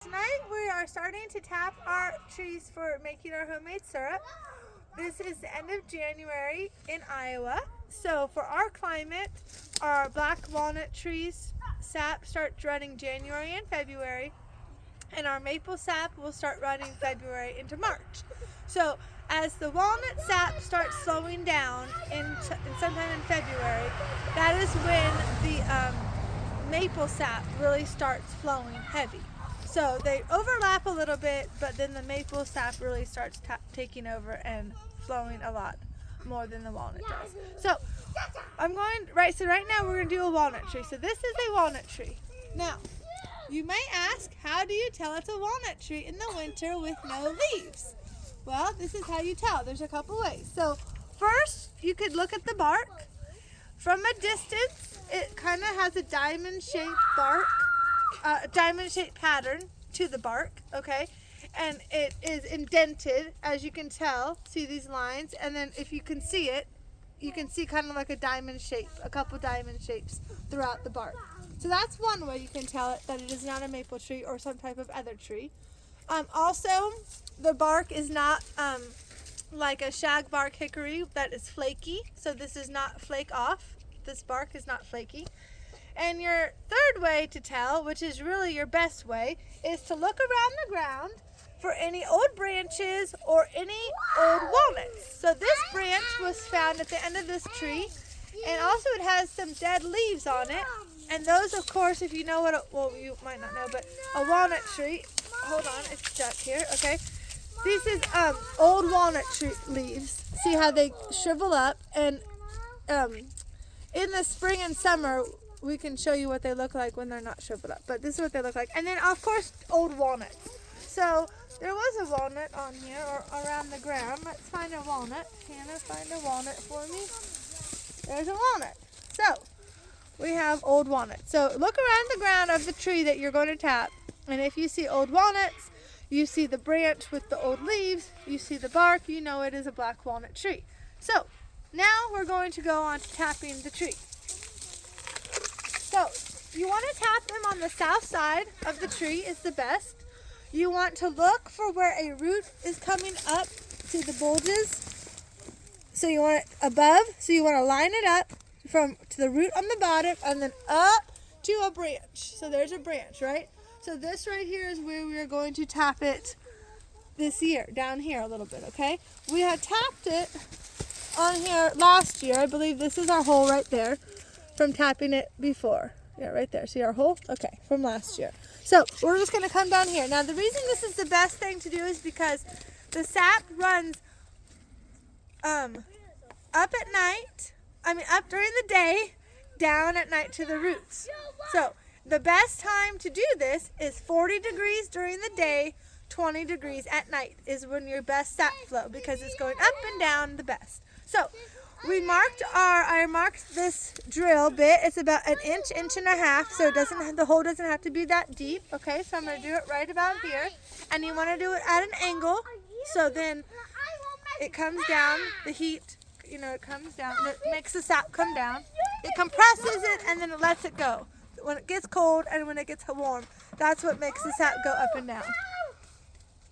Tonight we are starting to tap our trees for making our homemade syrup. This is the end of January in Iowa. So for our climate, our black walnut trees sap starts running January and February, and our maple sap will start running February into March. So as the walnut sap starts slowing down sometime in February, that is when the maple sap really starts flowing heavy. So they overlap a little bit, but then the maple sap really starts taking over and flowing a lot more than the walnut does. So right now we're going to do a walnut tree. So this is a walnut tree. Now, you may ask, how do you tell it's a walnut tree in the winter with no leaves? Well, this is how you tell. There's a couple ways. So first, you could look at the bark. From a distance, it kind of has a diamond-shaped bark, diamond-shaped pattern to the bark, okay? And it is indented, as you can tell. See these lines? And then if you can see it, you can see kind of like a diamond shape, a couple diamond shapes throughout the bark. So that's one way you can tell it that it is not a maple tree or some type of other tree. Also, the bark is not like a shagbark hickory that is flaky. So this is not flake off. This bark is not flaky. And your third way to tell, which is really your best way, is to look around the ground for any old branches or any old walnuts. So this branch was found at the end of this tree, and also it has some dead leaves on it. And those, of course, if you know what, well, you might not know, but a walnut tree, hold on, it's stuck here, okay? This is old walnut tree leaves. See how they shrivel up, and in the spring and summer, we can show you what they look like when they're not shriveled up. But this is what they look like. And then, of course, old walnuts. So there was a walnut on here or around the ground. Let's find a walnut. Hannah, find a walnut for me. There's a walnut. So we have old walnuts. So look around the ground of the tree that you're going to tap. And if you see old walnuts, you see the branch with the old leaves, you see the bark, you know it is a black walnut tree. So now we're going to go on to tapping the tree. So you want to tap them on the south side of the tree is the best. You want to look for where a root is coming up to the bulges. So you want it above, so you want to line it up to the root on the bottom and then up to a branch. So there's a branch, right? So this right here is where we are going to tap it this year, down here a little bit, okay? We had tapped it on here last year. I believe this is our hole right there from tapping it before. Yeah, right there. See our hole? Okay, from last year. So we're just going to come down here. Now the reason this is the best thing to do is because the sap runs up during the day, down at night to the roots. So the best time to do this is 40 degrees during the day, 20 degrees at night is when your best sap flow, because it's going up and down the best. So I marked this drill bit. It's about an inch and a half, so the hole doesn't have to be that deep. Okay, so I'm going to do it right about here. And you want to do it at an angle, so then it comes down, the heat, it comes down, it makes the sap come down. It compresses it, and then it lets it go. When it gets cold and when it gets warm, that's what makes the sap go up and down.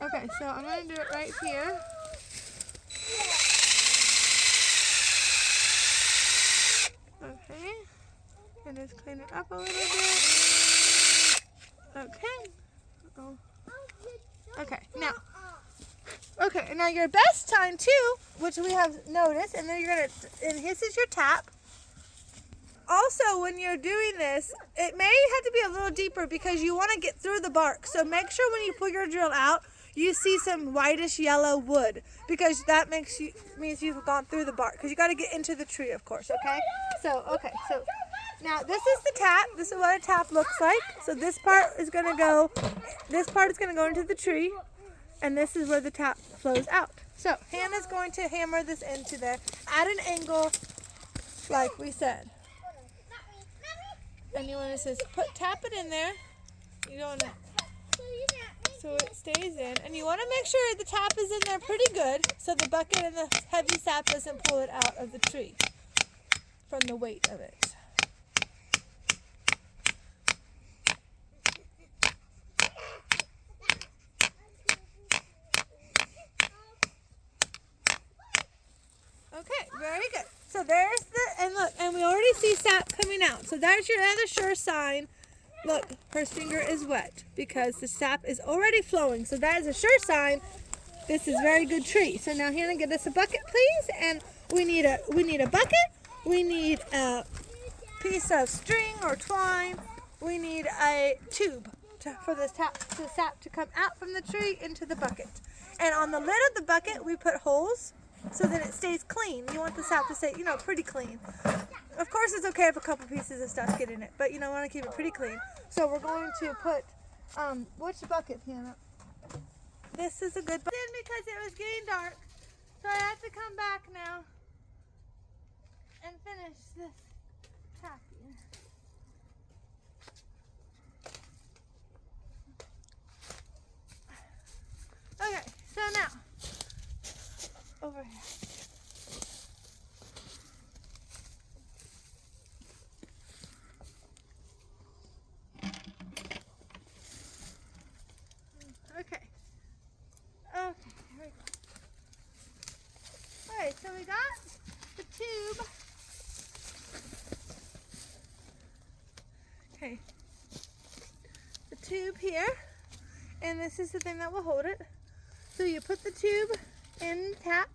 Okay, so I'm going to do it right here. Okay, and just clean it up a little bit. Okay. Oh. Okay, now your best time too, which we have noticed, and this is your tap. Also, when you're doing this, it may have to be a little deeper because you want to get through the bark. So make sure when you pull your drill out, you see some whitish yellow wood, because that means you've gone through the bark, because you got to get into the tree, of course, okay? So now this is the tap. This is what a tap looks like. So this part is going to go into the tree, and this is where the tap flows out. So Hannah's going to hammer this into there at an angle like we said. And you want to tap it in there. You don't want to, so it stays in. And you want to make sure the tap is in there pretty good, so the bucket and the heavy sap doesn't pull it out of the tree from the weight of it. very good. So there's and look, and we already see sap coming out. So there's your other sure sign. Look, her finger is wet because the sap is already flowing. So that is a sure sign this is a very good tree. So now Hannah, get us a bucket, please. And we need a bucket. We need a piece of string or twine. We need a tube for the sap to come out from the tree into the bucket. And on the lid of the bucket, we put holes so that it stays clean. You want the sap to stay, pretty clean. Of course, it's okay if a couple pieces of stuff get in it, but we want to keep it pretty clean. So we're going to put, which bucket, Hannah? This is a good bucket because it was getting dark. So I have to come back now and finish this tapping. Okay, so now, over here. Okay, here we go. Alright, so we got the tube. Okay, the tube here, and this is the thing that will hold it. So you put the tube in the tap.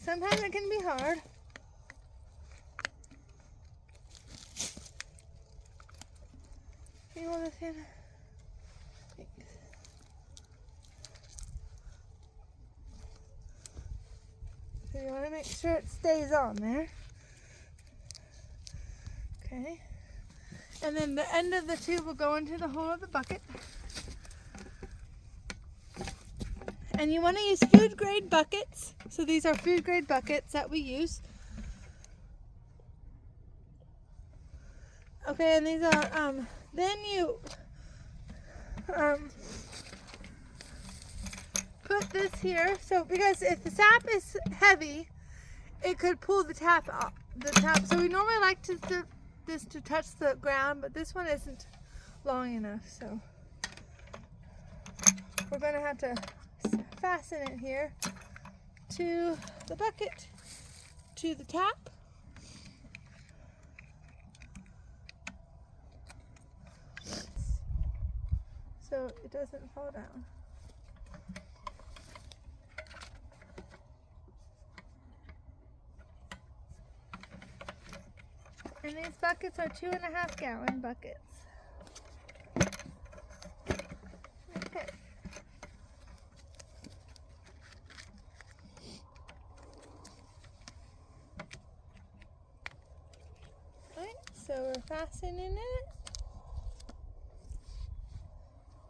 Sometimes it can be hard. Can you hold this in? Thanks. So you want to make sure it stays on there. Okay. And then the end of the tube will go into the hole of the bucket. And you want to use food grade buckets. So these are food grade buckets that we use. Okay, and these are, then you put this here. So because if the sap is heavy, it could pull the tap off. So we normally like this to touch the ground, but this one isn't long enough. So we're going to have to fasten it here to the bucket, to the tap. So it doesn't fall down. And these buckets are 2.5 gallon buckets. Okay. So we're fastening it,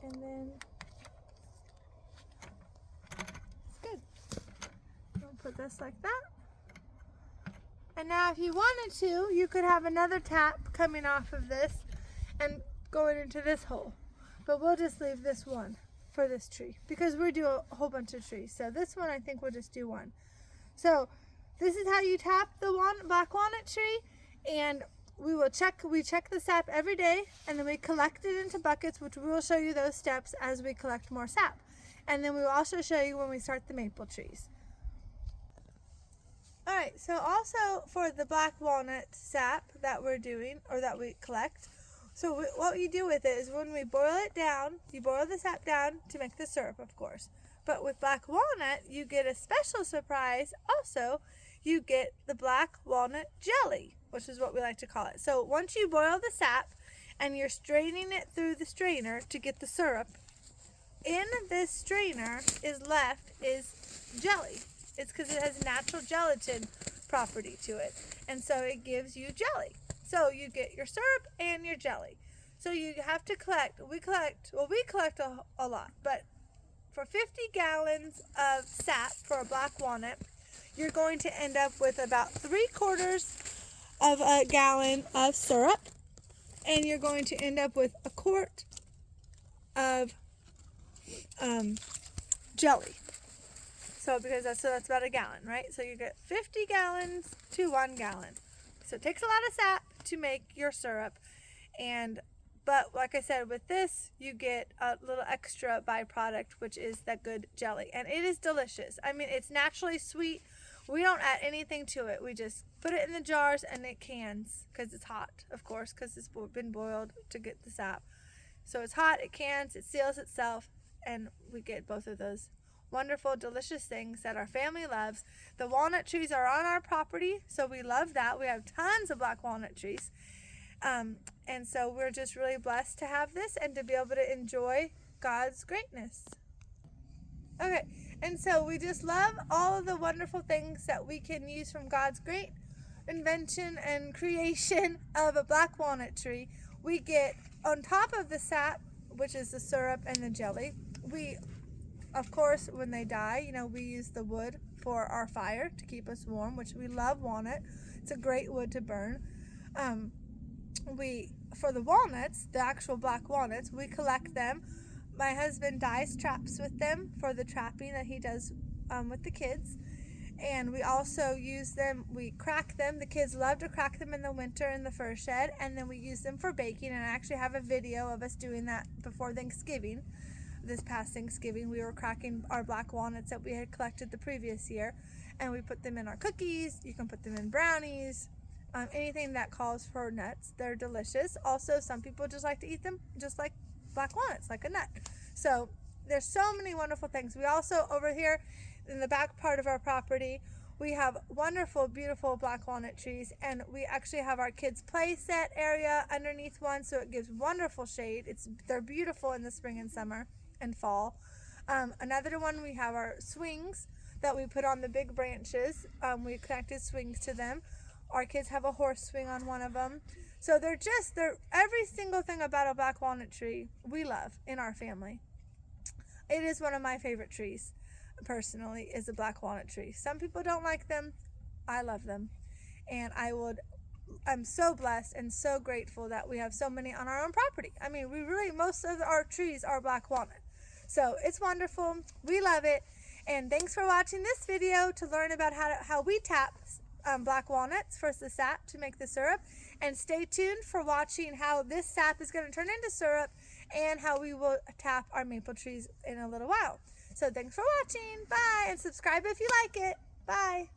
and then it's good. We'll put this like that. And now if you wanted to, you could have another tap coming off of this and going into this hole. But we'll just leave this one for this tree because we do a whole bunch of trees. So this one, I think we'll just do one. So this is how you tap the black walnut tree, and we check the sap every day, and then we collect it into buckets, which we will show you those steps as we collect more sap. And then we will also show you when we start the maple trees. Alright, so also for the black walnut sap that we're doing, or that we collect, so what you do with it is when we boil it down, you boil the sap down to make the syrup, of course. But with black walnut, you get a special surprise also. You get the black walnut jelly, which is what we like to call it. So once you boil the sap and you're straining it through the strainer to get the syrup, in this strainer is jelly. It's because it has natural gelatin property to it. And so it gives you jelly. So you get your syrup and your jelly. So you have to collect, we collect a lot, but for 50 gallons of sap for a black walnut, you're going to end up with about 3/4 of a gallon of syrup, and you're going to end up with 1/4 of jelly. So because that's about a gallon, right? So you get 50 gallons to 1 gallon. So it takes a lot of sap to make your syrup, but like I said, with this you get a little extra byproduct, which is that good jelly, and it is delicious. I mean, it's naturally sweet. We don't add anything to it. We just put it in the jars and it cans because it's hot, of course, because it's been boiled to get the sap. So it's hot, it cans, it seals itself, and we get both of those wonderful, delicious things that our family loves. The walnut trees are on our property, so we love that. We have tons of black walnut trees. And so we're just really blessed to have this and to be able to enjoy God's greatness. Okay, and so we just love all of the wonderful things that we can use from God's great invention and creation of a black walnut tree. We get on top of the sap, which is the syrup and the jelly. We, of course, when they die, we use the wood for our fire to keep us warm, which we love walnut. It's a great wood to burn. For the walnuts, the actual black walnuts, we collect them. My husband dyes traps with them for the trapping that he does with the kids. And we also use them, we crack them. The kids love to crack them in the winter in the fur shed. And then we use them for baking. And I actually have a video of us doing that before Thanksgiving. This past Thanksgiving, we were cracking our black walnuts that we had collected the previous year. And we put them in our cookies. You can put them in brownies. Anything that calls for nuts. They're delicious. Also, some people just like to eat them just like black walnuts, like a nut. So there's so many wonderful things. We also, over here in the back part of our property, we have wonderful, beautiful black walnut trees, and we actually have our kids' play set area underneath one, so it gives wonderful shade. They're beautiful in the spring and summer and fall. Another one, we have our swings that we put on the big branches. We connected swings to them. Our kids have a horse swing on one of them. So they're every single thing about a black walnut tree we love in our family. It is one of my favorite trees, personally, is a black walnut tree. Some people don't like them. I love them. And I'm so blessed and so grateful that we have so many on our own property. I mean, most of our trees are black walnut. So it's wonderful. We love it. And thanks for watching this video to learn about how we tap black walnuts for the sap to make the syrup. And stay tuned for watching how this sap is going to turn into syrup and how we will tap our maple trees in a little while. So thanks for watching. Bye. And subscribe if you like it. Bye.